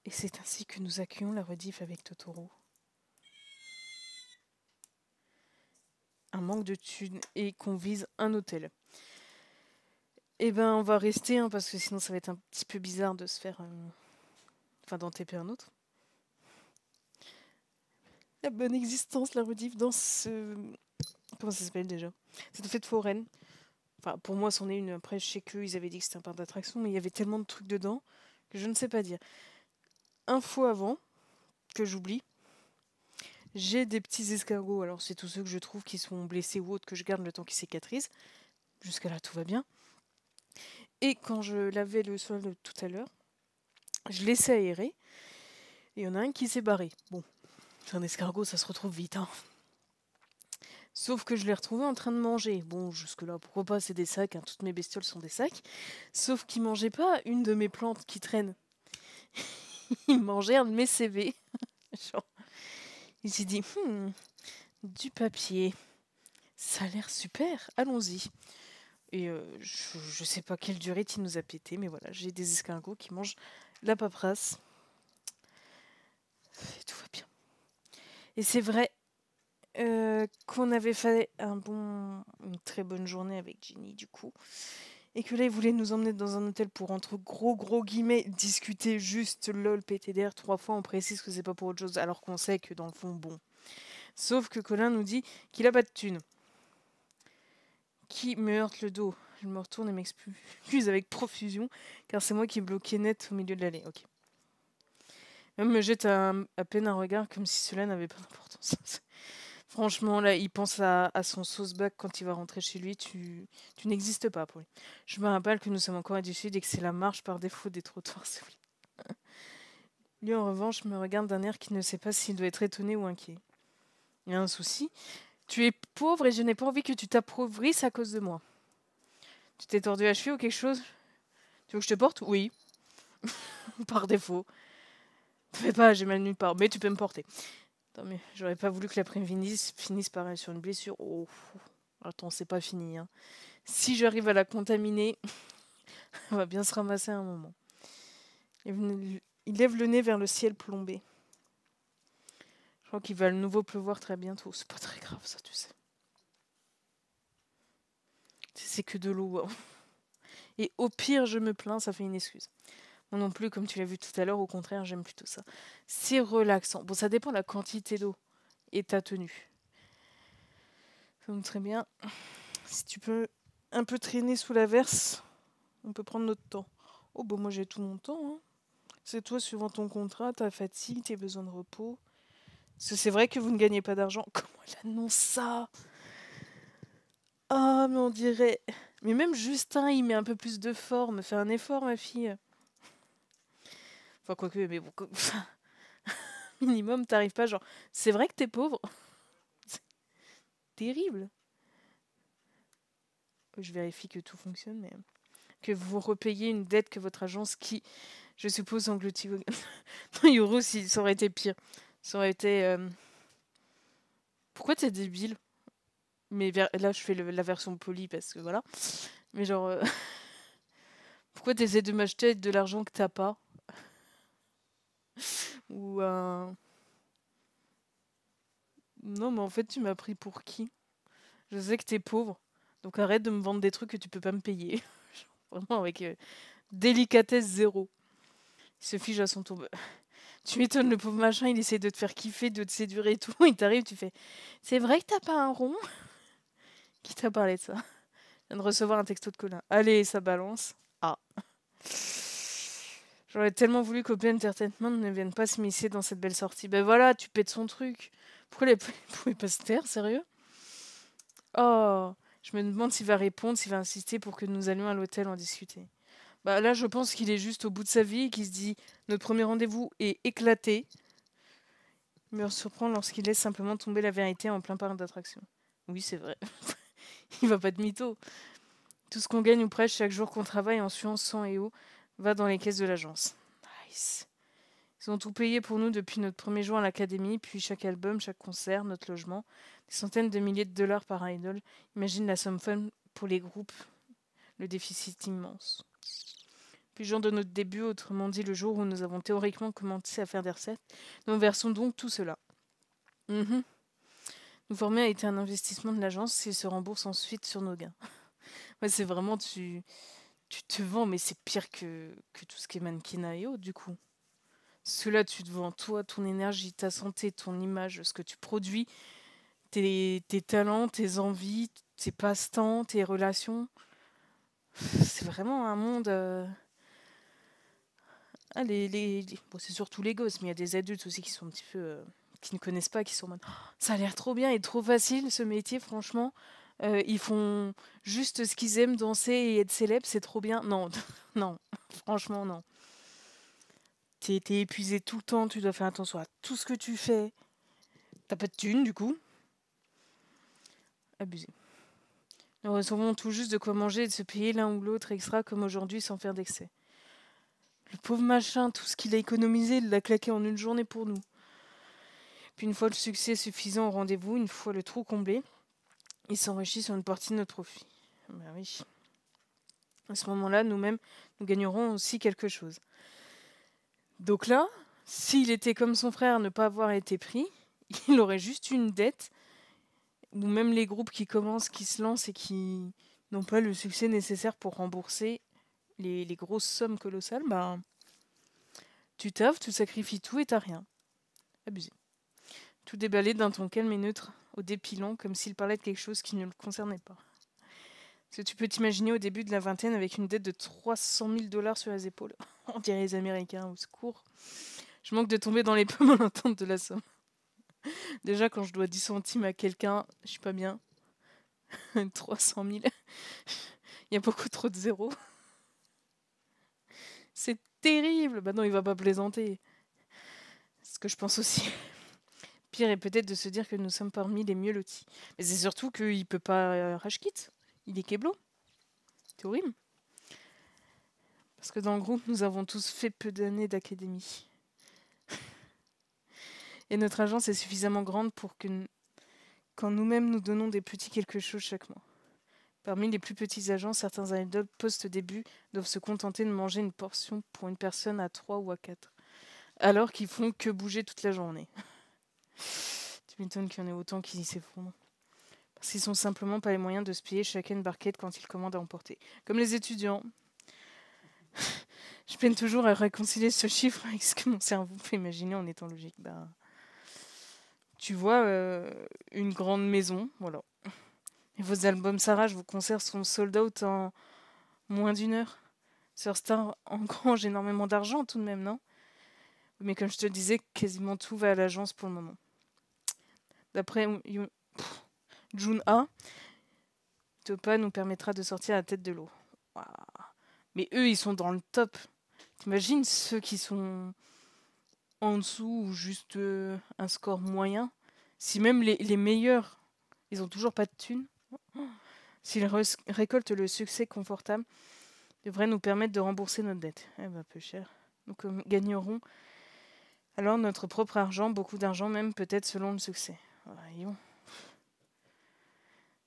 Et c'est ainsi que nous accueillons la rediff avec Totoro. Un manque de thunes et qu'on vise un hôtel. Eh ben, on va rester, hein, parce que sinon ça va être un petit peu bizarre de se faire... Enfin, d'en taper un autre. La bonne existence, la rediff, dans ce... Comment ça s'appelle déjà? Cette fête foraine. Enfin, pour moi, c'en est une. Après, je sais qu'ils avaient dit que c'était un parc d'attractions, mais il y avait tellement de trucs dedans que je ne sais pas dire. Info avant, que j'oublie. J'ai des petits escargots. Alors, c'est tous ceux que je trouve qui sont blessés ou autres que je garde le temps qu'ils cicatrisent. Jusqu'à là, tout va bien. Et quand je lavais le sol tout à l'heure, je laissais aérer. Et il y en a un qui s'est barré. Bon, c'est un escargot, ça se retrouve vite, hein. Sauf que je l'ai retrouvé en train de manger. Bon, jusque-là, pourquoi pas, c'est des sacs, hein, toutes mes bestioles sont des sacs. Sauf qu'il mangeait pas une de mes plantes qui traîne. Il mangeait un de mes CV. Genre, il s'est dit, du papier, ça a l'air super, allons-y. Et je sais pas quelle durée il nous a pété, mais voilà, j'ai des escargots qui mangent la paperasse. Et tout va bien. Et c'est vrai qu'on avait fait une très bonne journée avec Ginny, du coup. Et que là, il voulait nous emmener dans un hôtel pour, entre gros guillemets, discuter juste lol PTDR 3 fois. On précise que c'est pas pour autre chose, alors qu'on sait que dans le fond, bon. Sauf que Colin nous dit qu'il a pas de thunes. Qui me heurte le dos. Je me retourne et m'excuse avec profusion, car c'est moi qui ai bloqué net au milieu de l'allée. Ok. Même me jette à peine un regard comme si cela n'avait pas d'importance. Franchement, là, il pense à son sauce-bac quand il va rentrer chez lui. Tu n'existes pas pour lui. Je me rappelle que nous sommes en Corée du Sud et que c'est la marche par défaut des trottoirs. Lui, en revanche, me regarde d'un air qui ne sait pas s'il doit être étonné ou inquiet. Il y a un souci. Tu es pauvre et je n'ai pas envie que tu t'appauvisses à cause de moi. Tu t'es tordu la cheville ou quelque chose? Tu veux que je te porte? Oui. Par défaut. Fais pas, j'ai mal nulle part. Mais tu peux me porter. Attends, mais j'aurais pas voulu que l'après-midi finisse par aller sur une blessure. Oh. Attends, c'est pas fini, hein. Si j'arrive à la contaminer, on va bien se ramasser à un moment. Il lève le nez vers le ciel plombé. Je crois qu'il va à nouveau pleuvoir très bientôt. C'est pas très grave, ça, tu sais. C'est que de l'eau, hein. Et au pire, je me plains, ça fait une excuse. Moi non plus, comme tu l'as vu tout à l'heure, au contraire, j'aime plutôt ça. C'est relaxant. Bon, ça dépend de la quantité d'eau et ta tenue. Donc très bien. Si tu peux un peu traîner sous la verse, on peut prendre notre temps. Oh, bah moi j'ai tout mon temps, hein. C'est toi, suivant ton contrat, ta fatigue, tes besoins de repos. Parce que c'est vrai que vous ne gagnez pas d'argent. Comment elle annonce ça? Ah, mais on dirait... Mais même Justin, il met un peu plus de forme. Fais un effort, ma fille. Enfin, quoique, mais bon... Minimum, t'arrives pas genre... C'est vrai que t'es pauvre? C'est terrible. Je vérifie que tout fonctionne, mais... Que vous repayez une dette que votre agence qui, je suppose, engloutit vos... Non, Yoro, ça aurait été pire. Ça aurait été... Pourquoi t'es débile? Mais là, je fais la version polie parce que voilà. Mais genre... Pourquoi t'essaies de m'acheter de l'argent que t'as pas? Ou un... Non, mais en fait, tu m'as pris pour qui? Je sais que t'es pauvre. Donc arrête de me vendre des trucs que tu peux pas me payer. Vraiment avec délicatesse zéro. Il se fige à son tour. Tu m'étonnes, le pauvre machin, il essaie de te faire kiffer, de te séduire et tout. Il t'arrive, tu fais... C'est vrai que t'as pas un rond? Qui t'a parlé de ça? Je viens de recevoir un texto de Colin. Allez, ça balance. Ah. J'aurais tellement voulu qu'Open Entertainment ne vienne pas s'immiscer dans cette belle sortie. Ben voilà, tu pètes son truc. Pourquoi il pouvait pas se taire, sérieux? Oh, je me demande s'il va répondre, s'il va insister pour que nous allions à l'hôtel en discuter. Bah là, je pense qu'il est juste au bout de sa vie et qu'il se dit notre premier rendez-vous est éclaté. Il me surprend lorsqu'il laisse simplement tomber la vérité en plein parc d'attraction. Oui, c'est vrai. Il va pas de mytho. Tout ce qu'on gagne ou presque chaque jour qu'on travaille en suant sang et eau va dans les caisses de l'agence. Nice. Ils ont tout payé pour nous depuis notre premier jour à l'académie, puis chaque album, chaque concert, notre logement. Des centaines de milliers de dollars par idol. Imagine la somme fun pour les groupes. Le déficit immense. Puis genre de notre début, autrement dit le jour où nous avons théoriquement commencé à faire des recettes, nous versons donc tout cela. Mhm. Nous former a été un investissement de l'agence qui se rembourse ensuite sur nos gains. Ouais, c'est vraiment, tu te vends, mais c'est pire que tout ce qui est mannequinat et autres, du coup. Parce que là, tu te vends toi, ton énergie, ta santé, ton image, ce que tu produis, tes talents, tes envies, tes passe-temps, tes relations. C'est vraiment un monde. Ah, bon, c'est surtout les gosses, mais il y a des adultes aussi qui sont un petit peu. Qui ne connaissent pas, qui sont en mode, oh, ça a l'air trop bien et trop facile ce métier, franchement. Ils font juste ce qu'ils aiment, danser et être célèbres, c'est trop bien. Non, non, franchement, non. T'es épuisé tout le temps, tu dois faire attention à tout ce que tu fais. T'as pas de thunes, du coup. Abusé. Nous recevons tout juste de quoi manger et de se payer l'un ou l'autre extra comme aujourd'hui sans faire d'excès. Le pauvre machin, tout ce qu'il a économisé, il l'a claqué en une journée pour nous. Puis une fois le succès suffisant au rendez-vous, une fois le trou comblé, il s'enrichit sur une partie de notre profit. Ben oui. À ce moment-là, nous-mêmes, nous gagnerons aussi quelque chose. Donc là, s'il était comme son frère ne pas avoir été pris, il aurait juste une dette, ou même les groupes qui commencent, qui se lancent et qui n'ont pas le succès nécessaire pour rembourser les grosses sommes colossales, ben, tu taffes, tu sacrifies tout et t'as rien. Abusé. Tout déballé d'un ton calme et neutre, au dépilant, comme s'il parlait de quelque chose qui ne le concernait pas. Est-ce que tu peux t'imaginer au début de la vingtaine avec une dette de 300 000 $ sur les épaules? On dirait les Américains, au secours. Je manque de tomber dans les pommes en l'entente de la somme. Déjà, quand je dois 10 centimes à quelqu'un, je suis pas bien. 300 000. Il y a beaucoup trop de zéros. C'est terrible. Bah non, il va pas plaisanter. C'est ce que je pense aussi. Pire est peut-être de se dire que nous sommes parmi les mieux lotis. Mais c'est surtout qu'il peut pas rage quit. Il est keblo. C'est horrible. Parce que dans le groupe, nous avons tous fait peu d'années d'académie. Et notre agence est suffisamment grande pour que, quand nous-mêmes nous donnons des petits quelque chose chaque mois. Parmi les plus petits agents, certains idoles post-début doivent se contenter de manger une portion pour une personne à 3 ou à 4. Alors qu'ils font que bouger toute la journée. Tu m'étonnes qu'il y en ait autant qui s'effondrent. Parce qu'ils sont simplement pas les moyens de se payer chacun une barquette quand ils commandent à emporter. Comme les étudiants. Je peine toujours à réconcilier ce chiffre avec ce que mon cerveau peut imaginer en étant logique. Bah, tu vois, une grande maison, voilà. Et vos albums Sarah, vos concerts sont sold out en moins d'une heure. Sur Star engrange énormément d'argent tout de même, non? Mais comme je te le disais, quasiment tout va à l'agence pour le moment. D'après June A, Topa nous permettra de sortir la tête de l'eau. Waouh. Mais eux, ils sont dans le top. T'imagines ceux qui sont en dessous ou juste un score moyen? Si même les meilleurs, ils ont toujours pas de thunes. S'ils récoltent le succès confortable, devrait nous permettre de rembourser notre dette. Eh ben, peu cher. Nous gagnerons alors notre propre argent, beaucoup d'argent même, peut-être selon le succès. Voyons.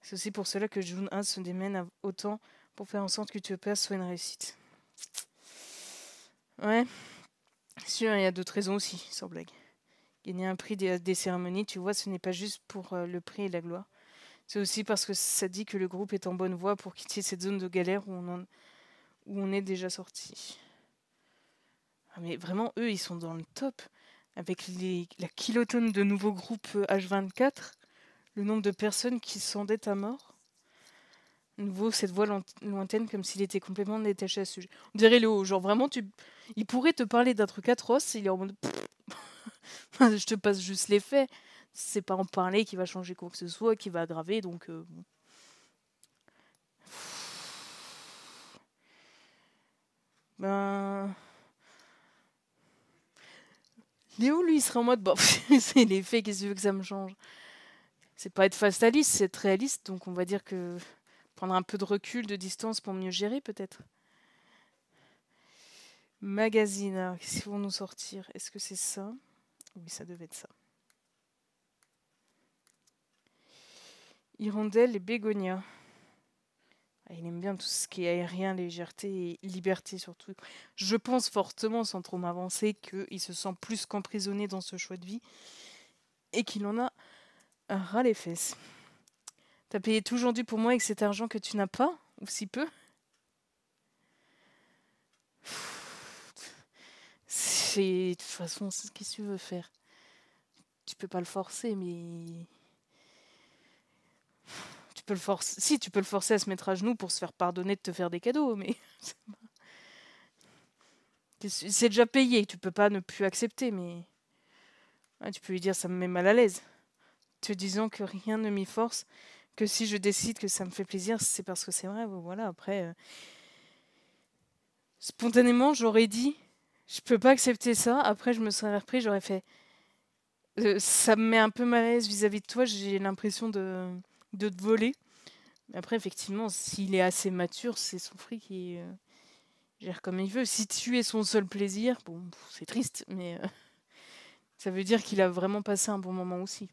C'est aussi pour cela que June 1 se démène autant pour faire en sorte que Utopia soit une réussite. Ouais, sûr, il y a d'autres raisons aussi, sans blague. Gagner un prix des cérémonies, tu vois, ce n'est pas juste pour le prix et la gloire. C'est aussi parce que ça dit que le groupe est en bonne voie pour quitter cette zone de galère où on est déjà sorti. Ah, mais vraiment, eux, ils sont dans le top. Avec la kilotonne de nouveaux groupes H24, le nombre de personnes qui s'endettent à mort. Nouveau, cette voix lointaine, comme s'il était complètement détaché à ce sujet. On dirait Léo, genre vraiment, il pourrait te parler d'un truc atroce, il est en mode... je te passe juste les faits. C'est pas en parler qui va changer quoi que ce soit, qui va aggraver, donc... Bon. Ben... Léo, lui, il serait en mode, bon, c'est les faits, qu'est-ce que tu veux que ça me change? C'est pas être fataliste, c'est être réaliste, donc on va dire que... Prendre un peu de recul, de distance pour mieux gérer, peut-être. Magazine, alors qu'est-ce qu'ils vont nous sortir? Est-ce que c'est ça? Oui, ça devait être ça. Hirondelle et bégonia. Il aime bien tout ce qui est aérien, légèreté et liberté surtout. Je pense fortement, sans trop m'avancer, qu'il se sent plus qu'emprisonné dans ce choix de vie et qu'il en a ras les fesses. T'as payé tout aujourd'hui pour moi avec cet argent que tu n'as pas, ou si peu. De toute façon, c'est ce que tu veux faire. Tu peux pas le forcer, mais... Tu peux le forcer... Si, tu peux le forcer à se mettre à genoux pour se faire pardonner de te faire des cadeaux, mais... C'est déjà payé, tu peux pas ne plus accepter, mais... Ouais, tu peux lui dire ça me met mal à l'aise. Te disant que rien ne m'y force, que si je décide que ça me fait plaisir, c'est parce que c'est vrai, voilà, après... Spontanément, j'aurais dit, je peux pas accepter ça, après je me serais repris, j'aurais fait... ça me met un peu mal à l'aise vis-à-vis de toi, j'ai l'impression de te voler. Mais après, effectivement, s'il est assez mature, c'est son fric qui gère comme il veut. Si tu es son seul plaisir, bon, c'est triste, mais ça veut dire qu'il a vraiment passé un bon moment aussi.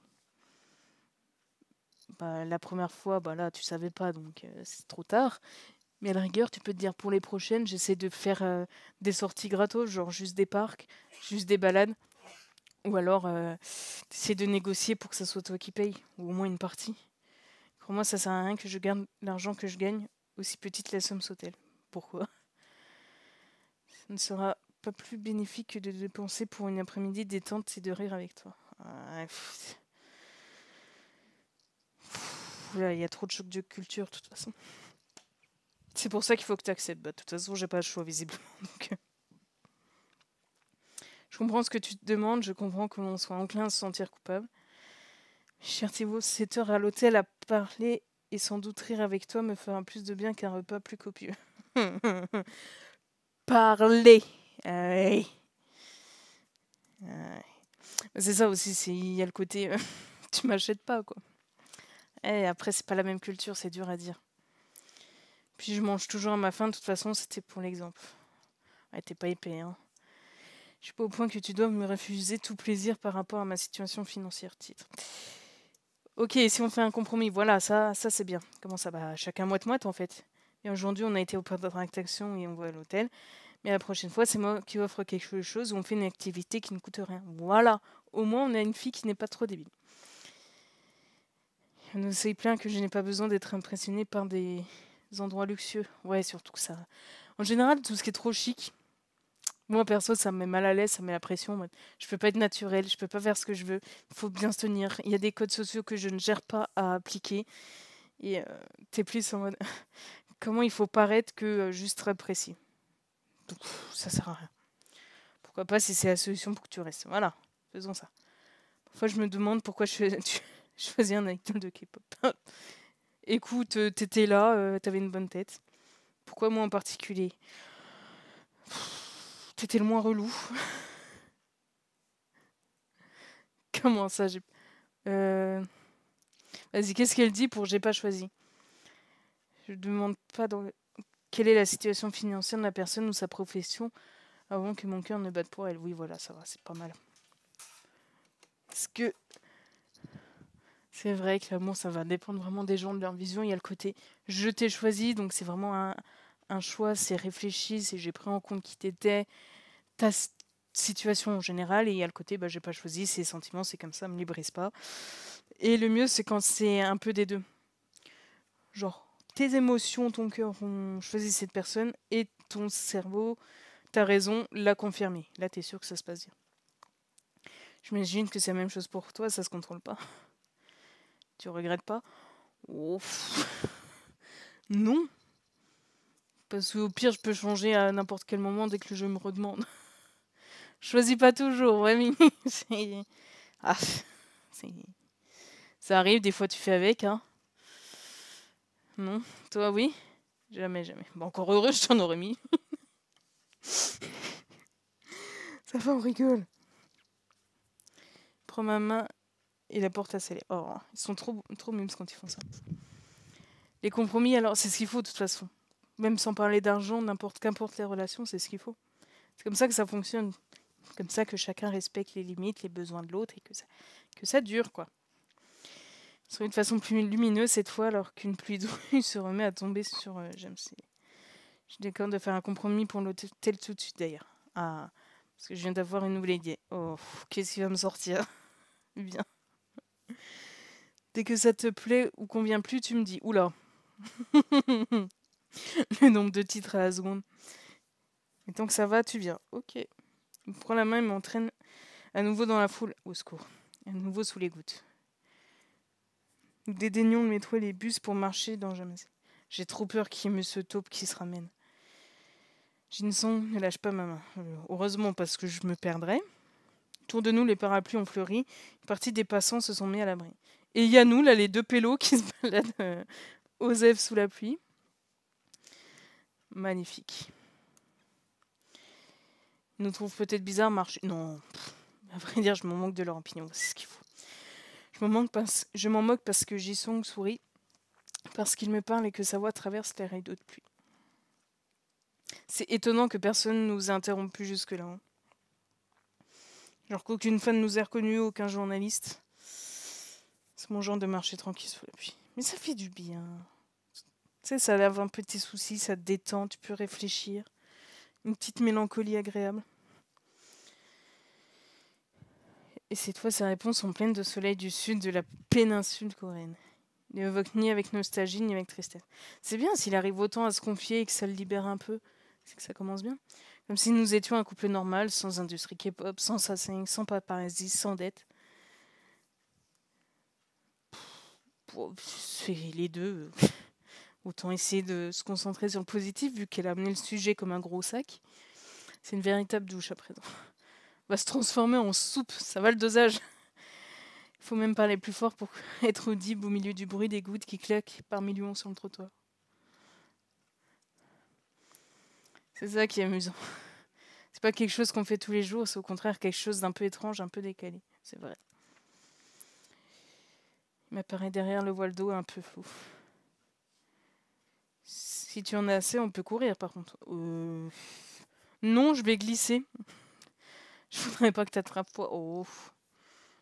Bah, la première fois, bah là, tu savais pas, donc c'est trop tard. Mais à la rigueur, tu peux te dire pour les prochaines, j'essaie de faire des sorties gratos, genre juste des parcs, juste des balades. Ou alors, t'essaies de négocier pour que ça soit toi qui paye, ou au moins une partie. Pour moi, ça sert à rien que je garde l'argent que je gagne, aussi petite la somme soit-elle. Pourquoi? Ça ne sera pas plus bénéfique que de dépenser pour une après-midi détente et de rire avec toi. Là, il y a trop de chocs de culture, de toute façon. C'est pour ça qu'il faut que tu acceptes. Bah, de toute façon, j'ai pas le choix, visiblement. Donc, je comprends ce que tu te demandes, je comprends que l'on soit enclin à se sentir coupable. Cher Thibaut, 7 heures à l'hôtel à parler et sans doute rire avec toi me fera plus de bien qu'un repas plus copieux. Parler. Oui. C'est ça aussi, il y a le côté tu m'achètes pas, quoi. Et après, c'est pas la même culture, c'est dur à dire. Puis je mange toujours à ma faim, de toute façon, c'était pour l'exemple. Ouais, t'es pas épais, hein. Je suis pas au point que tu dois me refuser tout plaisir par rapport à ma situation financière, titre. Ok, si on fait un compromis, voilà, ça c'est bien. Comment ça va? Chacun moite-moite en fait. Et aujourd'hui, on a été au parc d'attraction et on va à l'hôtel. Mais la prochaine fois, c'est moi qui offre quelque chose ou on fait une activité qui ne coûte rien. Voilà, au moins on a une fille qui n'est pas trop débile. On ne sait plein que je n'ai pas besoin d'être impressionnée par des endroits luxueux. Ouais, surtout que ça. En général, tout ce qui est trop chic, moi perso, ça me met mal à l'aise, ça me met la pression. Je peux pas être naturelle, je peux pas faire ce que je veux. Il faut bien se tenir. Il y a des codes sociaux que je ne gère pas à appliquer. Et t'es plus en mode comment il faut paraître que juste très précis. Donc ça sert à rien. Pourquoi pas si c'est la solution pour que tu restes. Voilà, faisons ça. Parfois je me demande pourquoi je choisis un idol de K-pop. Écoute, t'étais là, t'avais une bonne tête. Pourquoi moi en particulier? T'étais le moins relou. Comment ça j'ai... Vas-y, qu'est-ce qu'elle dit pour j'ai pas choisi? Je demande pas dans... quelle est la situation financière de la personne ou sa profession avant que mon cœur ne batte pour elle. Oui, voilà, ça va, c'est pas mal. Parce que c'est vrai que l'amour, ça va dépendre vraiment des gens, de leur vision. Il y a le côté je t'ai choisi, donc c'est vraiment un choix, c'est réfléchi, c'est j'ai pris en compte qui t'étais, ta situation en général. Et il y a le côté j'ai pas choisi, c'est sentiments, c'est comme ça, me libérise pas. Et le mieux, c'est quand c'est un peu des deux. Genre, tes émotions, ton cœur ont choisi cette personne et ton cerveau, ta raison, l'a confirmé. Là, t'es sûr que ça se passe bien. J'imagine que c'est la même chose pour toi, ça se contrôle pas. Tu regrettes pas? Ouf. Non. Parce qu'au pire, je peux changer à n'importe quel moment dès que le jeu me redemande. Je choisis pas toujours, ouais, Mimi. Ah, ça arrive, des fois tu fais avec, hein. Non? Toi, oui? Jamais, jamais. Bon, encore heureux, je t'en aurais mis. Ça va, on rigole. Prends ma main et la porte à sceller. Oh, ils sont trop mimes quand ils font ça. Les compromis, alors, c'est ce qu'il faut de toute façon. Même sans parler d'argent, qu'importe les relations, c'est ce qu'il faut. C'est comme ça que ça fonctionne. C'est comme ça que chacun respecte les limites, les besoins de l'autre et que ça dure, quoi. Soit de façon plus lumineuse cette fois, alors qu'une pluie d'eau se remet à tomber sur James. Je déconne de faire un compromis pour l'hôtel tout de suite d'ailleurs. Ah, parce que je viens d'avoir une nouvelle idée. Oh, qu'est-ce qui va me sortir? Bien. Dès que ça te plaît ou convient plus, tu me dis. Oula. Le nombre de titres à la seconde. Et tant que ça va, tu viens. Ok. Il me prend la main et m'entraîne à nouveau dans la foule. Au secours. À nouveau sous les gouttes. Nous dédaignons le métro et les bus pour marcher dans jamais. J'ai trop peur qu'il y ait ce taupe qui se ramène. Jinson ne lâche pas ma main. Heureusement, parce que je me perdrais. Autour de nous, les parapluies ont fleuri. Une partie des passants se sont mis à l'abri. Et il y a nous, là, les deux pélos qui se baladent aux Èves sous la pluie. Magnifique. Ils nous trouvent peut-être bizarre marcher. Non, à vrai dire, je m'en moque de leur opinion. C'est ce qu'il faut. Je m'en moque parce que Jisung sourit, parce qu'il me parle et que sa voix traverse les rideaux de pluie. C'est étonnant que personne ne nous ait interrompus jusque-là. Hein. Genre qu'aucune fan nous ait reconnus, aucun journaliste. C'est mon genre de marcher tranquille sous la pluie. Mais ça fait du bien. Tu sais, ça lave un peu tes soucis, ça te détend, tu peux réfléchir. Une petite mélancolie agréable. Et cette fois, ses réponses sont pleines de soleil du sud de la péninsule coréenne. Il n'évoque ni avec nostalgie, ni avec tristesse. C'est bien s'il arrive autant à se confier et que ça le libère un peu. C'est que ça commence bien. Comme si nous étions un couple normal, sans industrie K-pop, sans sassing, sans paparazzi, sans dette. C'est les deux. Autant essayer de se concentrer sur le positif, vu qu'elle a amené le sujet comme un gros sac. C'est une véritable douche à présent. Va se transformer en soupe, ça va le dosage. Il faut même parler plus fort pour être audible au milieu du bruit des gouttes qui claquent par millions sur le trottoir. C'est ça qui est amusant. C'est pas quelque chose qu'on fait tous les jours, c'est au contraire quelque chose d'un peu étrange, un peu décalé. C'est vrai. Il m'apparaît derrière le voile d'eau un peu flou. Si tu en as assez, on peut courir par contre. Non, je vais glisser. Je voudrais pas que t'attrapes. Oh,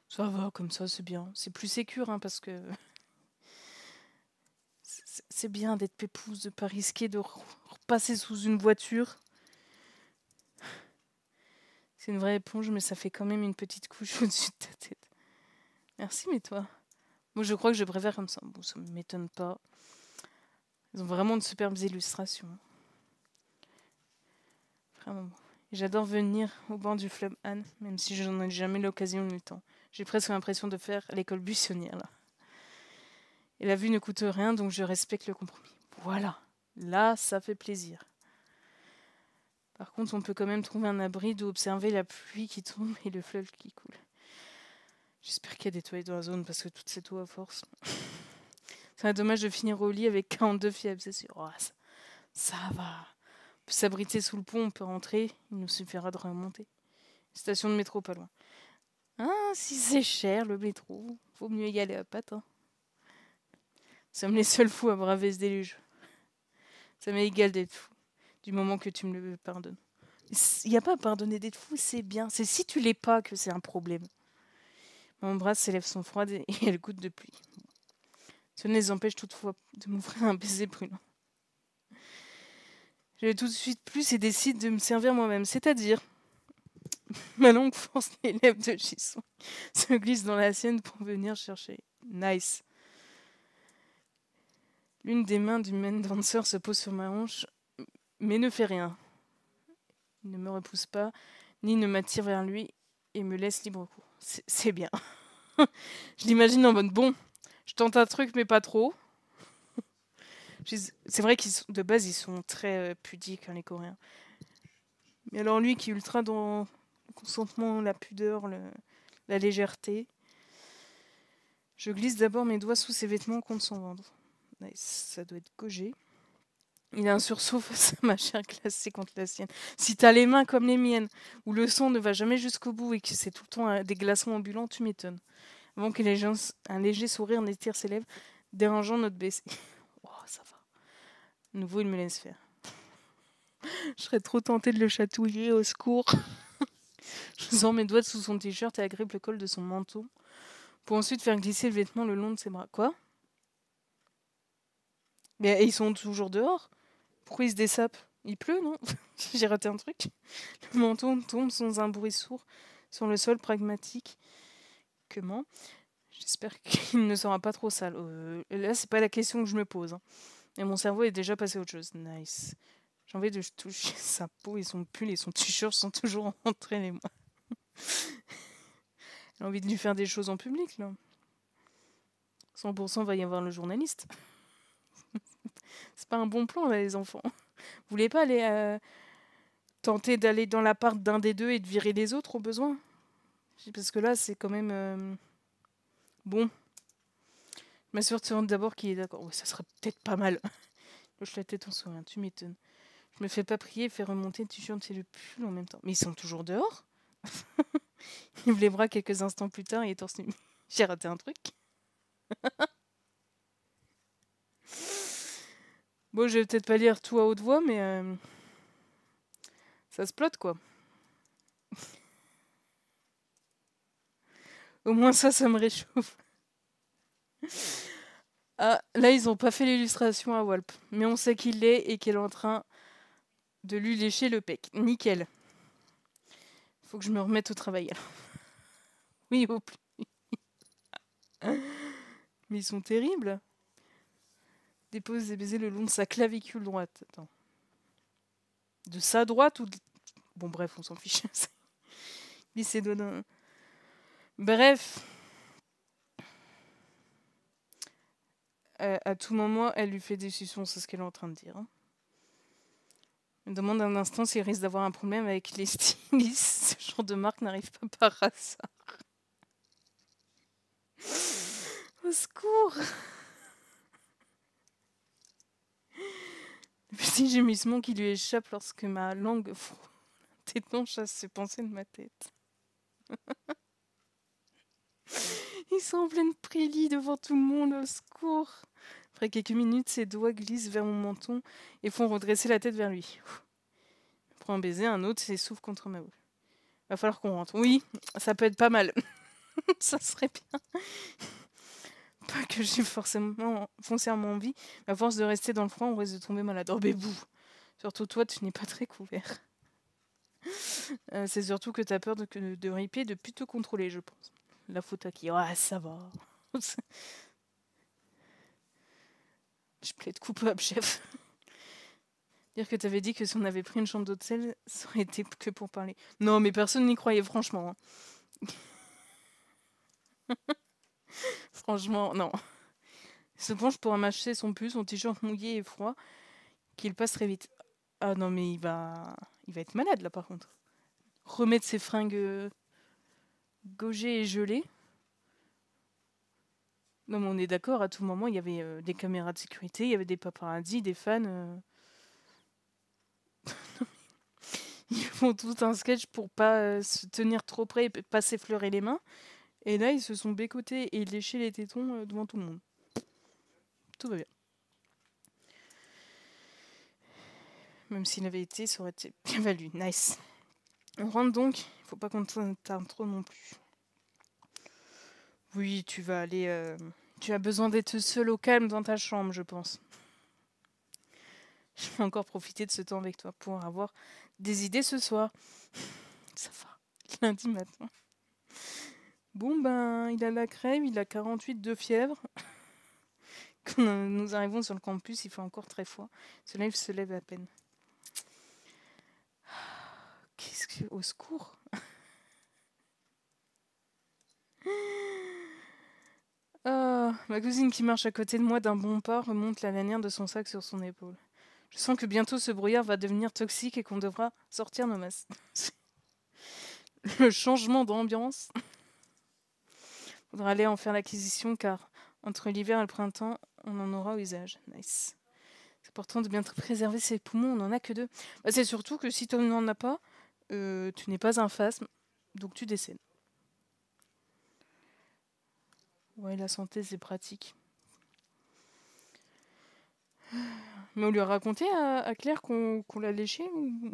ça va, comme ça, c'est bien. C'est plus sécure, hein, parce que c'est bien d'être pépouse, de pas risquer de repasser sous une voiture. C'est une vraie éponge, mais ça fait quand même une petite couche au-dessus de ta tête. Merci, mais toi? Moi, je crois que je préfère comme ça. Bon, ça ne m'étonne pas. Ils ont vraiment de superbes illustrations. Vraiment bon. J'adore venir au bord du fleuve Han, même si je n'en ai jamais l'occasion ni le temps. J'ai presque l'impression de faire l'école buissonnière, là. Et la vue ne coûte rien, donc je respecte le compromis. Voilà. Là, ça fait plaisir. Par contre, on peut quand même trouver un abri d'où observer la pluie qui tombe et le fleuve qui coule. J'espère qu'il y a des toilettes dans la zone, parce que toute cette eau à force... C'est dommage de finir au lit avec 42 fièvres, c'est sûr. Oh, ça va. On peut s'abriter sous le pont, on peut rentrer. Il nous suffira de remonter. Station de métro pas loin. Ah, si c'est cher le métro, vaut mieux y aller à pattes. Hein. Nous sommes les seuls fous à braver ce déluge. Ça m'est égal d'être fou, du moment que tu me le pardonnes. Il n'y a pas à pardonner d'être fou, c'est bien. C'est si tu l'es pas que c'est un problème. Mon bras, ses lèvres sont froides et elles gouttes de pluie. Ça ne les empêche toutefois de m'offrir un baiser brûlant. Je vais tout de suite plus et décide de me servir moi-même. C'est-à-dire, ma longue force les lèvres de Jisung se glisse dans la sienne pour venir chercher. Nice. L'une des mains du man dancer se pose sur ma hanche, mais ne fait rien. Il ne me repousse pas, ni ne m'attire vers lui et me laisse libre cours. C'est bien. Je l'imagine en mode bon, je tente un truc, mais pas trop. C'est vrai qu'ils de base, ils sont très pudiques, hein, les Coréens. Mais alors lui qui est ultra dans le consentement, la pudeur, la légèreté. Je glisse d'abord mes doigts sous ses vêtements contre son ventre. Nice, ça doit être Kogé. Il a un sursaut face à ma chair glacée contre la sienne. Si t'as les mains comme les miennes, où le son ne va jamais jusqu'au bout et que c'est tout le temps des glaçons ambulants, tu m'étonnes. Avant que un léger sourire n'étire ses lèvres, dérangeant notre baiser. Oh, ça va. De nouveau, il me laisse faire. Je serais trop tentée de le chatouiller, au secours. Je sens mes doigts sous son t-shirt et agrippe le col de son manteau pour ensuite faire glisser le vêtement le long de ses bras. Quoi? Mais ils sont toujours dehors? Pourquoi ils se dessapent? Il pleut, non? J'ai raté un truc. Le menton tombe sans un bruit sourd sur le sol pragmatique. Comment? J'espère qu'il ne sera pas trop sale. Là, c'est pas la question que je me pose. Hein. Et mon cerveau est déjà passé à autre chose. Nice. J'ai envie de toucher sa peau et son pull et son t-shirt sont toujours entre elle et moi. J'ai envie de lui faire des choses en public, là. 100% va y avoir le journaliste. C'est pas un bon plan, là, les enfants. Vous voulez pas aller tenter d'aller dans l'appart d'un des deux et de virer les autres au besoin? Parce que là, c'est quand même... Bon. Je m'assure d'abord qu'il est d'accord. Ouais, ça serait peut-être pas mal. Hoche la tête en souriant, tu m'étonnes. Je me fais pas prier et fais remonter le t-shirt et le pull en même temps. Mais ils sont toujours dehors? Il ouvre les bras quelques instants plus tard et est torse nu. J'ai raté un truc. Bon, je vais peut-être pas lire tout à haute voix, mais ça se plotte, quoi. Au moins ça me réchauffe. Ah, là, ils ont pas fait l'illustration à Walp. Mais on sait qu'il l'est et qu'elle est en train de lui lécher le pec. Nickel. Faut que je me remette au travail, alors. Oui, au plus. Mais ils sont terribles. Dépose des baisers le long de sa clavicule droite. Attends. De sa droite ou de... Bon, bref, on s'en fiche. Glisse ses doigts dans... Bref. À tout moment, elle lui fait des suçons, c'est ce qu'elle est en train de dire. Hein. Elle me demande un instant s'il risque d'avoir un problème avec les stylistes. Ce genre de marque n'arrive pas par hasard. Au secours! Le petit gémissement qui lui échappe lorsque ma langue téton chasse ses pensées de ma tête. Ils sont en pleine prélie devant tout le monde, au secours! Après quelques minutes, ses doigts glissent vers mon menton et font redresser la tête vers lui. Je prends un baiser, un autre s'essouffle contre ma bouche. Va falloir qu'on rentre. Oui, ça peut être pas mal. Ça serait bien. Pas que j'ai foncièrement envie, mais à force de rester dans le froid, on risque de tomber malade. Oh, bébou! Surtout toi, tu n'es pas très couvert. C'est surtout que t'as peur de ripper, de plus te contrôler, je pense. La faute à qui? Ah, ça va. Je plaide coupable, chef. Dire que t'avais dit que si on avait pris une chambre d'hôtel, ça aurait été que pour parler. Non, mais personne n'y croyait, franchement. Franchement, non. Il se penche pour mâcher son pull, son t-shirt mouillé et froid, qu'il passe très vite. Ah non, mais il va être malade, là, par contre. Remettre ses fringues gaugées et gelées. Non, mais on est d'accord, à tout moment, il y avait des caméras de sécurité, il y avait des paparazzis, des fans. Ils font tout un sketch pour pas se tenir trop près et pas s'effleurer les mains. Et là, ils se sont bécotés et léchés les tétons devant tout le monde. Tout va bien. Même s'il avait été, ça aurait été bien valu. Nice. On rentre donc. Il faut pas qu'on tarde trop non plus. Oui, tu vas aller... Tu as besoin d'être seul au calme dans ta chambre, je pense. Je vais encore profiter de ce temps avec toi pour avoir des idées ce soir. Ça va. Lundi matin. Bon, ben, il a la crève, il a 48 de fièvre. Quand nous arrivons sur le campus, il fait encore très froid. Ce live se lève à peine. Qu'est-ce que... Au secours! Ma cousine qui marche à côté de moi d'un bon pas remonte la lanière de son sac sur son épaule. Je sens que bientôt ce brouillard va devenir toxique et qu'on devra sortir nos masques. Le changement d'ambiance. Faudra aller en faire l'acquisition car entre l'hiver et le printemps, on en aura au usage. Nice. C'est important de bien préserver ses poumons, on n'en a que deux. Bah, c'est surtout que si tu n'en as pas, tu n'es pas un phasme, donc tu décèdes. Ouais, la santé, c'est pratique. Mais on lui a raconté à Claire qu'on l'a léché ou...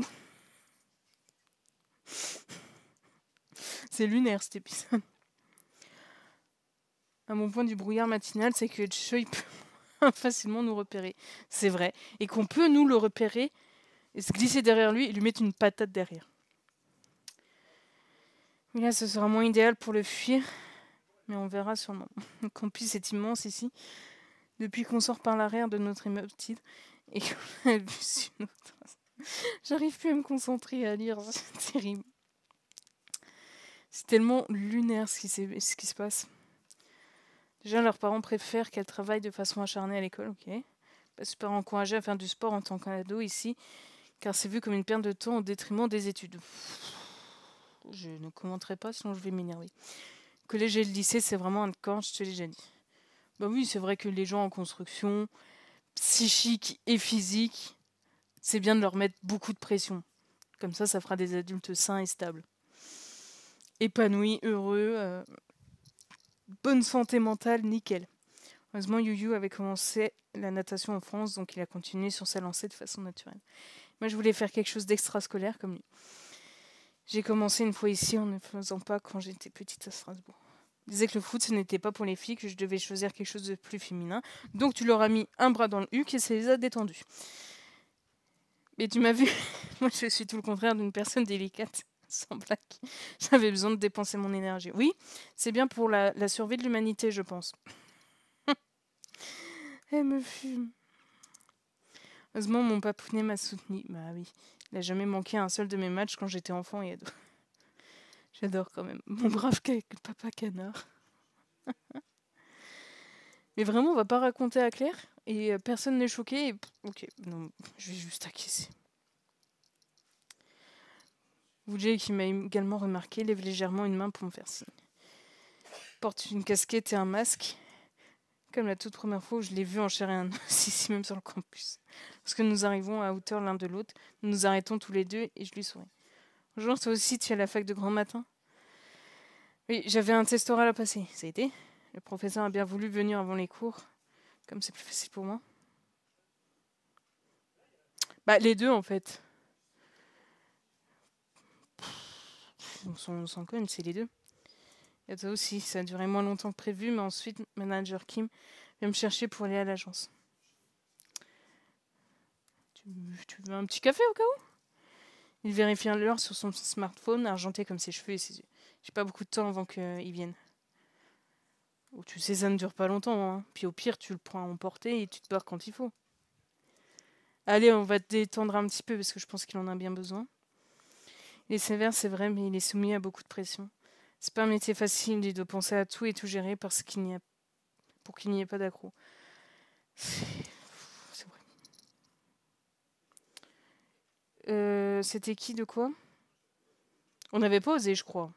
C'est lunaire cet épisode. un bon point du brouillard matinal, c'est que Choi peut facilement nous repérer. C'est vrai. Et qu'on peut nous le repérer et se glisser derrière lui et lui mettre une patate derrière. Mais là, ce sera moins idéal pour le fuir. Mais on verra sûrement. Le campus est immense ici. Depuis qu'on sort par l'arrière de notre immeuble titre et qu'on a vu sur notre trace. J'arrive plus à me concentrer et à lire. C'est terrible. C'est tellement lunaire ce qui se passe. Déjà, leurs parents préfèrent qu'elle travaille de façon acharnée à l'école, ok. Pas super encouragée à faire du sport en tant qu'ado ici, car c'est vu comme une perte de temps au détriment des études. Je ne commenterai pas, sinon je vais m'énerver. Le collège et le lycée, c'est vraiment un camp, je te l'ai déjà dit. Bah oui, c'est vrai que les gens en construction, psychique et physique, c'est bien de leur mettre beaucoup de pression. Comme ça fera des adultes sains et stables. Épanouis, heureux, bonne santé mentale, nickel. Heureusement, Yu avait commencé la natation en France, donc il a continué sur sa lancée de façon naturelle. Moi, je voulais faire quelque chose d'extrascolaire comme lui. J'ai commencé une fois ici en ne faisant pas quand j'étais petite à Strasbourg. Il disait que le foot, ce n'était pas pour les filles, que je devais choisir quelque chose de plus féminin. Donc tu leur as mis un bras dans le huc et ça les a détendus. Mais tu m'as vu, moi je suis tout le contraire d'une personne délicate, sans blague. J'avais besoin de dépenser mon énergie. Oui, c'est bien pour la survie de l'humanité, je pense. Elle me fume. Heureusement, mon papounet m'a soutenu. Bah oui, il n'a jamais manqué à un seul de mes matchs quand j'étais enfant et ado. J'adore quand même. Mon brave papa canard. Mais vraiment, on va pas raconter à Claire et personne n'est choqué. Ok, non, je vais juste acquiescer. Woojay, qui m'a également remarqué, lève légèrement une main pour me faire signe. Porte une casquette et un masque. Comme la toute première fois où je l'ai vu en chair et en os ici même sur le campus. Lorsque nous arrivons à hauteur l'un de l'autre, nous nous arrêtons tous les deux et je lui souris. Bonjour, toi aussi, tu es à la fac de grand matin? Oui, j'avais un test oral à passer. Ça a été? Le professeur a bien voulu venir avant les cours, comme c'est plus facile pour moi. Bah, les deux en fait. On s'en cogne, c'est les deux. Et toi aussi, ça a duré moins longtemps que prévu, mais ensuite, manager Kim vient me chercher pour aller à l'agence. Tu veux un petit café au cas où? Il vérifie l'heure sur son smartphone, argenté comme ses cheveux et ses yeux. J'ai pas beaucoup de temps avant qu'ils viennent. Oh, tu sais, ça ne dure pas longtemps, hein. Puis au pire, tu le prends à emporter et tu te barres quand il faut. Allez, on va te détendre un petit peu parce que je pense qu'il en a bien besoin. Il est sévère, c'est vrai, mais il est soumis à beaucoup de pression. C'est pas un métier facile, il doit penser à tout et tout gérer pour qu'il n'y ait pas d'accro. C'est vrai. C'était qui de quoi? On n'avait pas osé, je crois.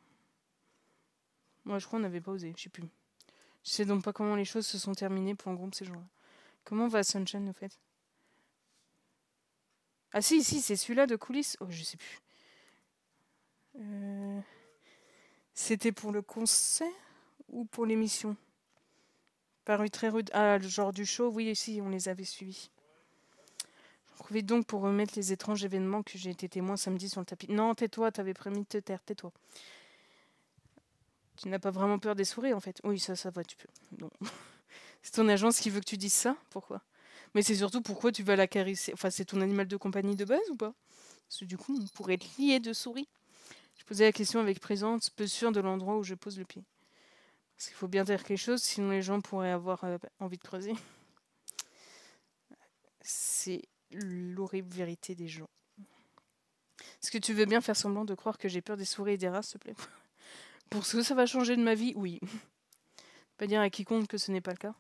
Moi, je crois qu'on n'avait pas osé, je sais plus. Je sais donc pas comment les choses se sont terminées pour un groupe ces jours-là. Comment va Sunshine, au fait? Ah si, c'est celui-là de coulisses. Oh, je sais plus. C'était pour le concert ou pour l'émission? Paru très rude. Ah, le genre du show, oui, si, on les avait suivis. J'en profite donc pour remettre les étranges événements que j'ai été témoin samedi sur le tapis. Non, tais-toi, t'avais promis de te taire, tais-toi. Tu n'as pas vraiment peur des souris, en fait. Oui, ça va, tu peux. Non. C'est ton agence qui veut que tu dises ça? Pourquoi? Mais c'est surtout pourquoi tu vas la caresser. Enfin, c'est ton animal de compagnie de base ou pas? Parce que du coup, on pourrait être lié de souris. Je posais la question avec présence, peu sûre de l'endroit où je pose le pied. Parce qu'il faut bien dire quelque chose, sinon les gens pourraient avoir envie de creuser. C'est l'horrible vérité des gens. Est-ce que tu veux bien faire semblant de croire que j'ai peur des souris et des rats, s'il te plaît? Pour ce que ça va changer de ma vie, oui. Pas dire à quiconque que ce n'est pas le cas.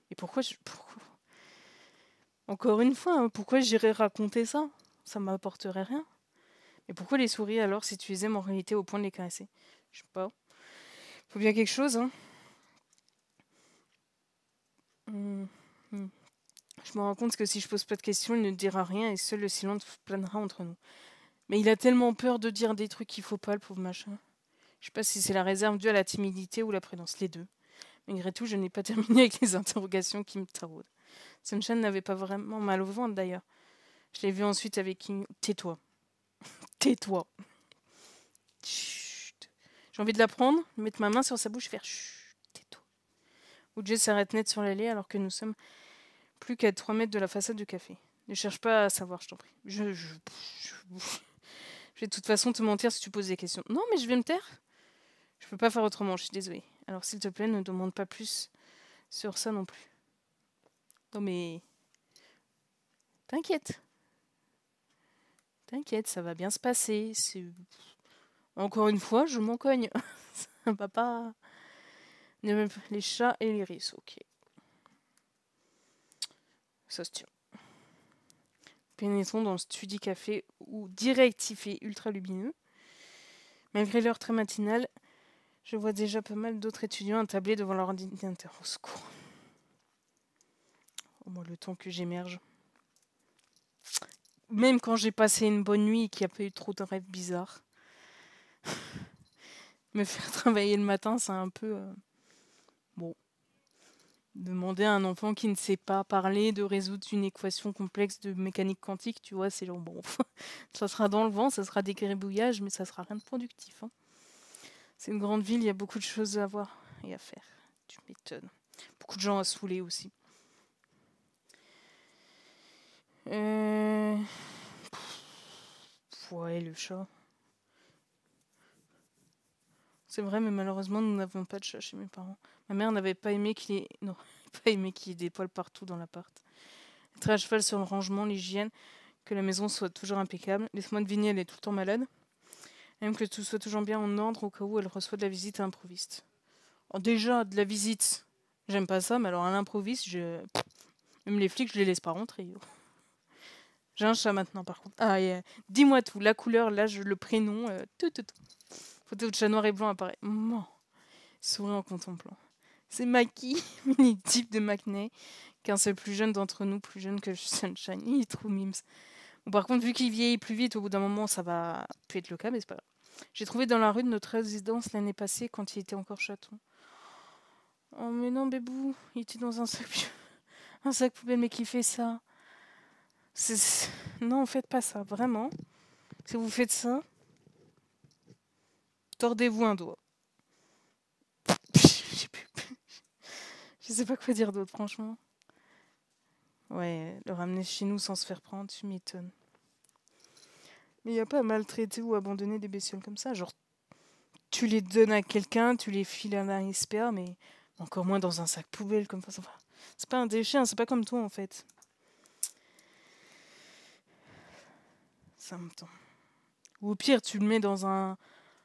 Et pourquoi Encore une fois, hein, pourquoi j'irais raconter ça? Ça m'apporterait rien. Et pourquoi les souris alors si tu les aimes en réalité au point de les caresser? Je sais pas. Faut bien quelque chose, hein. Je me rends compte que si je pose pas de questions, il ne dira rien et seul le silence planera entre nous. Mais il a tellement peur de dire des trucs qu'il faut pas, le pauvre machin. Je sais pas si c'est la réserve due à la timidité ou la prudence, les deux. Malgré tout, je n'ai pas terminé avec les interrogations qui me taraudent. Sunshine n'avait pas vraiment mal au ventre d'ailleurs. Je l'ai vu ensuite avec King. Tais-toi. Tais-toi. Chut. J'ai envie de la prendre, mettre ma main sur sa bouche et faire chut. Tais-toi. où Jay s'arrête net sur l'allée alors que nous sommes plus qu'à 3 mètres de la façade du café. Ne cherche pas à savoir, je t'en prie. Je vais de toute façon te mentir si tu poses des questions. Non, mais je vais me taire. Je peux pas faire autrement, je suis désolée. Alors s'il te plaît, ne demande pas plus sur ça non plus. Non mais... T'inquiète. T'inquiète, ça va bien se passer. Encore une fois, je m'en cogne. Ça va pas... Les chats et les risques, ok. Ça se tient. Pénétrons dans le studio café où direct il fait ultra lumineux. Malgré l'heure très matinale, je vois déjà pas mal d'autres étudiants attablés devant leur ordinateur. Au secours. Au moins le temps que j'émerge. Même quand j'ai passé une bonne nuit et qu'il n'y a pas eu trop de rêves bizarres. Me faire travailler le matin, c'est un peu... Bon. Demander à un enfant qui ne sait pas parler de résoudre une équation complexe de mécanique quantique, tu vois, c'est genre bon. Ça sera dans le vent, ça sera des gribouillages, mais ça sera rien de productif. Hein. C'est une grande ville, il y a beaucoup de choses à voir et à faire. Tu m'étonnes. Beaucoup de gens à saouler aussi. Ouais, le chat. C'est vrai, mais malheureusement, nous n'avons pas de chat chez mes parents. Ma mère n'avait pas aimé qu'il y ait... Non, pas aimé qu'il y ait des poils partout dans l'appart. Être à cheval sur le rangement, l'hygiène, que la maison soit toujours impeccable. Laisse-moi deviner, elle est tout le temps malade. Même que tout soit toujours bien en ordre au cas où elle reçoit de la visite à l'improviste. Oh, déjà, de la visite, j'aime pas ça, mais alors à l'improviste, même les flics, je les laisse pas rentrer. J'ai un chat maintenant, par contre. Ah, dis-moi tout, la couleur, l'âge, le prénom, tout. Photo de chat noir et blanc apparaît. Souris en contemplant. C'est Maki, mini-type de Macney, qu'un seul plus jeune d'entre nous, plus jeune que Sunshine. Il est trop mimes. Bon, par contre, vu qu'il vieillit plus vite, au bout d'un moment, ça va plus être le cas, mais c'est pas grave. J'ai trouvé dans la rue de notre résidence l'année passée, quand il était encore chaton. Oh, mais non, bébou, il était dans un sac poubelle, mais qui fait ça? Non, faites pas ça, vraiment. Si vous faites ça, tordez-vous un doigt. Je sais pas quoi dire d'autre, franchement. Ouais, le ramener chez nous sans se faire prendre, tu m'étonnes. Mais y a pas à maltraiter ou abandonner des bestioles comme ça. Genre, tu les donnes à quelqu'un, tu les files à un SPA, mais encore moins dans un sac poubelle comme ça. C'est pas un déchet, hein, c'est pas comme toi en fait. Ça me tend. Ou au pire, tu le mets dans un...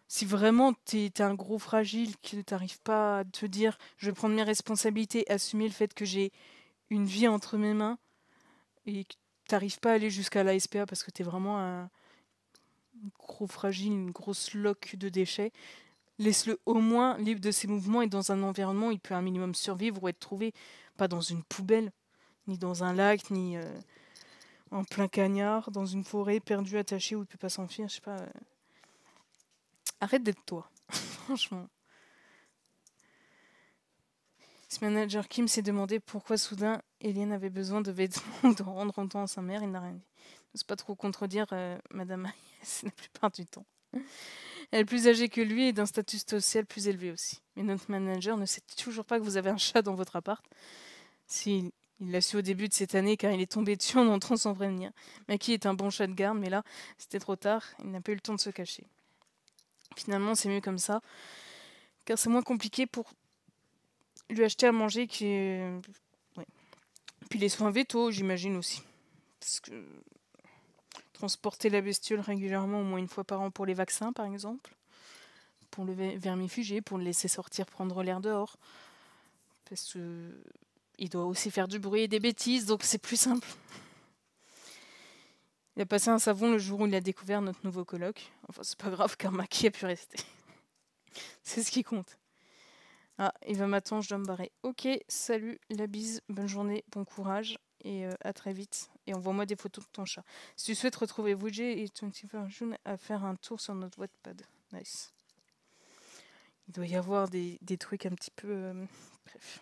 Si vraiment t'es un gros fragile, que t'arrives pas à te dire je vais prendre mes responsabilités, assumer le fait que j'ai une vie entre mes mains et que t'arrives pas à aller jusqu'à la SPA parce que t'es vraiment un gros fragile, une grosse loque de déchets, laisse-le au moins libre de ses mouvements et dans un environnement où il peut un minimum survivre ou être trouvé, pas dans une poubelle, ni dans un lac, ni en plein cagnard, dans une forêt perdue, attachée où il peut pas s'enfuir, je sais pas. Arrête d'être toi, franchement. Ce manager Kim s'est demandé pourquoi soudain Hélène avait besoin de vêtements de rendre en temps à sa mère, il n'a rien dit. Ne pas trop contredire Madame Hayes la plupart du temps. Elle est plus âgée que lui et d'un statut social plus élevé aussi. Mais notre manager ne sait toujours pas que vous avez un chat dans votre appart. Si, il l'a su au début de cette année car il est tombé dessus en entrant sans prévenir. Maki est un bon chat de garde, mais là, c'était trop tard, il n'a pas eu le temps de se cacher. Finalement, c'est mieux comme ça, car c'est moins compliqué pour lui acheter à manger que... Ouais. Puis les soins vétos, j'imagine aussi. Parce que transporter la bestiole régulièrement, au moins une fois par an pour les vaccins, par exemple. Pour le vermifuger, pour le laisser sortir prendre l'air dehors. Parce que il doit aussi faire du bruit et des bêtises, donc c'est plus simple. Il a passé un savon le jour où il a découvert notre nouveau coloc. Enfin, c'est pas grave car Maki a pu rester. C'est ce qui compte. Ah, il va m'attendre, je dois me barrer. Ok, salut, la bise, bonne journée, bon courage et à très vite. Et envoie-moi des photos de ton chat. Si tu souhaites retrouver Woojay et Twenty-Four June à faire un tour sur notre Wattpad. Nice. Il doit y avoir des trucs un petit peu... bref.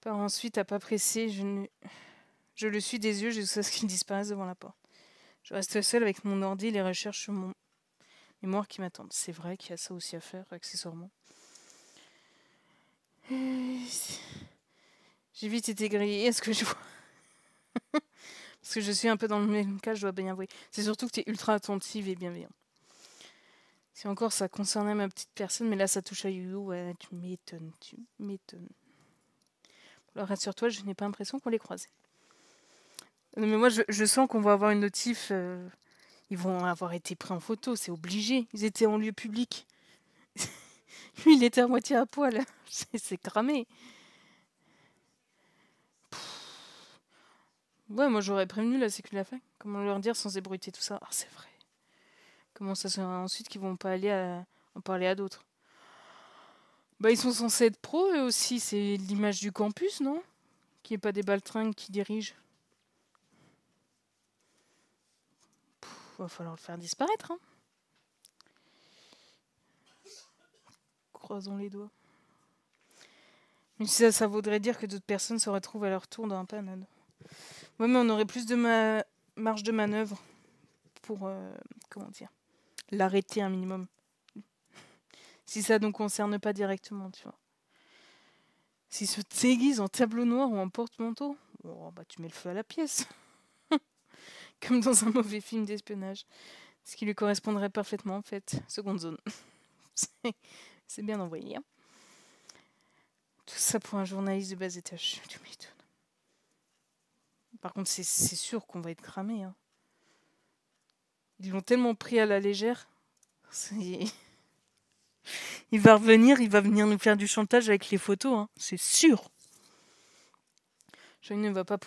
Par ensuite, à pas presser, je le suis des yeux jusqu'à ce qu'il disparaisse devant la porte. Je reste seule avec mon ordi et les recherches sur mon mémoire qui m'attendent. C'est vrai qu'il y a ça aussi à faire, accessoirement. J'ai vite été grillée à ce que je vois. Parce que je suis un peu dans le même cas, je dois bien avouer. C'est surtout que tu es ultra attentive et bienveillante. Si encore ça concernait ma petite personne, mais là ça touche à You, ouais, tu m'étonnes, tu m'étonnes. Alors rassure-toi, je n'ai pas l'impression qu'on les croisait. Non, mais moi je sens qu'on va avoir une notif, ils vont avoir été pris en photo, c'est obligé. Ils étaient en lieu public. Lui il était à moitié à poil, c'est cramé. Ouais, moi j'aurais prévenu la sécu de la fac. Comment leur dire sans ébruiter tout ça? Ah, c'est vrai. Comment ça se ensuite qu'ils vont pas aller en parler à d'autres? Bah, ils sont censés être pros eux aussi, c'est l'image du campus, non? Qu'il n'y ait pas des baltringues qui dirigent. Va falloir le faire disparaître, hein. Croisons les doigts. Mais ça voudrait dire que d'autres personnes se retrouvent à leur tour dans un panade. Ouais, mais on aurait plus de marge de manœuvre pour, comment dire, l'arrêter un minimum. Si ça ne concerne pas directement, tu vois. S'il se déguise en tableau noir ou en porte-manteau, oh, bah tu mets le feu à la pièce. Comme dans un mauvais film d'espionnage. Ce qui lui correspondrait parfaitement en fait. Seconde zone. C'est bien envoyé. Hein. Tout ça pour un journaliste de bas étage. Tu m'étonnes. Par contre, c'est sûr qu'on va être cramé. Hein. Ils l'ont tellement pris à la légère. Il va revenir, il va venir nous faire du chantage avec les photos. Hein. C'est sûr. Je ne va pas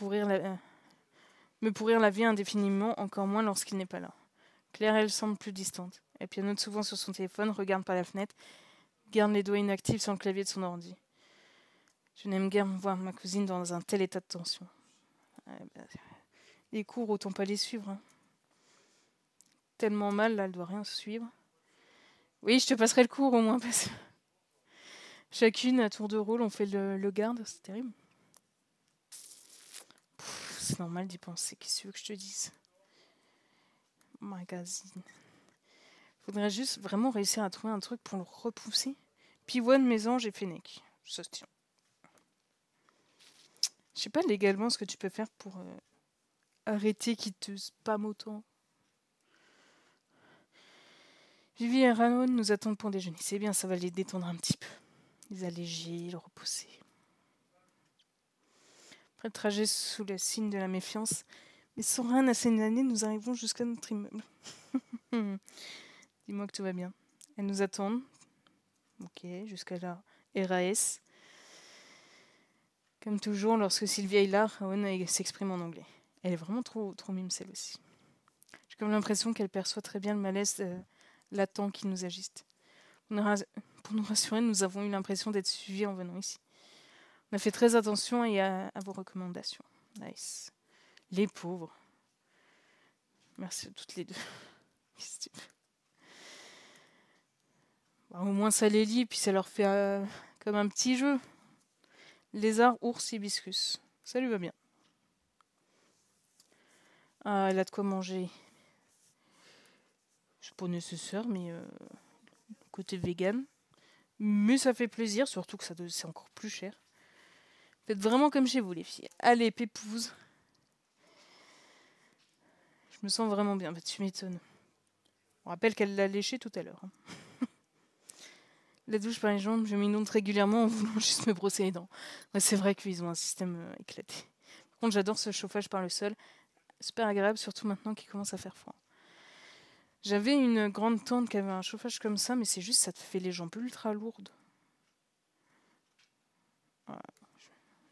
me pourrir la vie indéfiniment, encore moins lorsqu'il n'est pas là. Claire, elle semble plus distante. Elle pianote souvent sur son téléphone, regarde par la fenêtre, garde les doigts inactifs sur le clavier de son ordi. Je n'aime guère voir ma cousine dans un tel état de tension. Les cours, autant pas les suivre. Hein. Tellement mal, là, elle doit rien suivre. Oui, je te passerai le cours au moins, parce que chacune, à tour de rôle, on fait le garde. C'est terrible. C'est normal d'y penser. Qu'est-ce que tu veux que je te dise? Magazine. Faudrait juste vraiment réussir à trouver un truc pour le repousser. Pivoine, Mésange et Fennec. Ça se tient. Je sais pas légalement ce que tu peux faire pour arrêter qu'ils te spam autant. Vivi et Ramon nous attendent pour déjeuner. C'est bien, ça va les détendre un petit peu. Les alléger, le repousser. Après le trajet sous le signe de la méfiance, mais sans rien à signaler, nous arrivons jusqu'à notre immeuble. Dis-moi que tout va bien. Elles nous attendent. Ok, jusqu'à la RAS. Comme toujours, lorsque Sylvia est là, Raon s'exprime en anglais. Elle est vraiment trop mime, celle aussi. J'ai comme l'impression qu'elle perçoit très bien le malaise latent qui nous agite. Pour nous rassurer, nous avons eu l'impression d'être suivis en venant ici. On a fait très attention à vos recommandations. Nice. Les pauvres. Merci à toutes les deux. Qu'est-ce que tu veux? Bah, au moins ça les lie, puis ça leur fait comme un petit jeu. Lézard, ours, hibiscus. Ça lui va bien. Ah, elle a de quoi manger. C'est pas nécessaire, mais côté vegan. Mais ça fait plaisir, surtout que c'est encore plus cher. Faites vraiment comme chez vous, les filles. Allez, pépouze. Je me sens vraiment bien. Bah, tu m'étonnes. On rappelle qu'elle l'a léché tout à l'heure. Hein. La douche par les jambes, je m'inonde régulièrement en voulant juste me brosser les dents. Ouais, c'est vrai qu'ils ont un système éclaté. Par contre, j'adore ce chauffage par le sol. Super agréable, surtout maintenant qu'il commence à faire froid. J'avais une grande tante qui avait un chauffage comme ça, mais c'est juste ça te fait les jambes ultra lourdes. Voilà.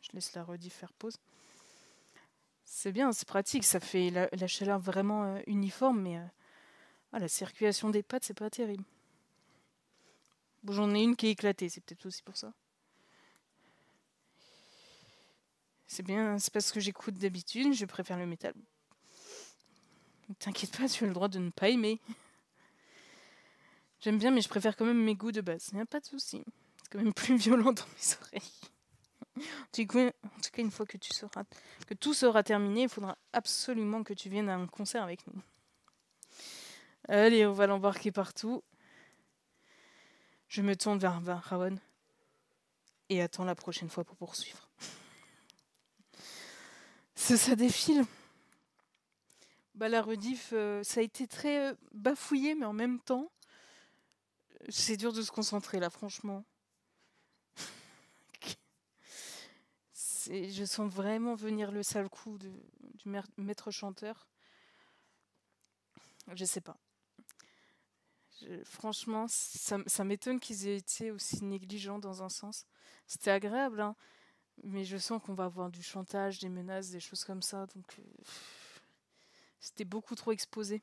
Je laisse la rediff faire pause. C'est bien, c'est pratique, ça fait la chaleur vraiment uniforme, mais la circulation des pattes, c'est pas terrible. Bon, j'en ai une qui est éclatée, c'est peut-être aussi pour ça. C'est bien, c'est parce que j'écoute d'habitude, je préfère le métal. Ne t'inquiète pas, tu as le droit de ne pas aimer. J'aime bien, mais je préfère quand même mes goûts de base. Il n'y a pas de souci. C'est quand même plus violent dans mes oreilles. En tout cas, une fois que tout sera terminé, il faudra absolument que tu viennes à un concert avec nous. Allez, on va l'embarquer partout. Je me tourne vers Raon. Et attends la prochaine fois pour poursuivre. Ça défile. Bah, la rediff, ça a été très bafouillé, mais en même temps, c'est dur de se concentrer là, franchement. Je sens vraiment venir le sale coup du maître chanteur. Je sais pas. Franchement, ça m'étonne qu'ils aient été aussi négligents dans un sens. C'était agréable, hein, mais je sens qu'on va avoir du chantage, des menaces, des choses comme ça, donc c'était beaucoup trop exposé.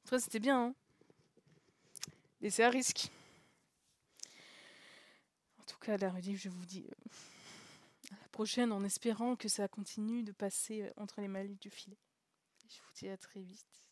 Après, c'était bien, hein, et c'est à risque. En tout cas, la rediff, je vous dis à la prochaine, en espérant que ça continue de passer entre les malus du filet. Je vous dis à très vite.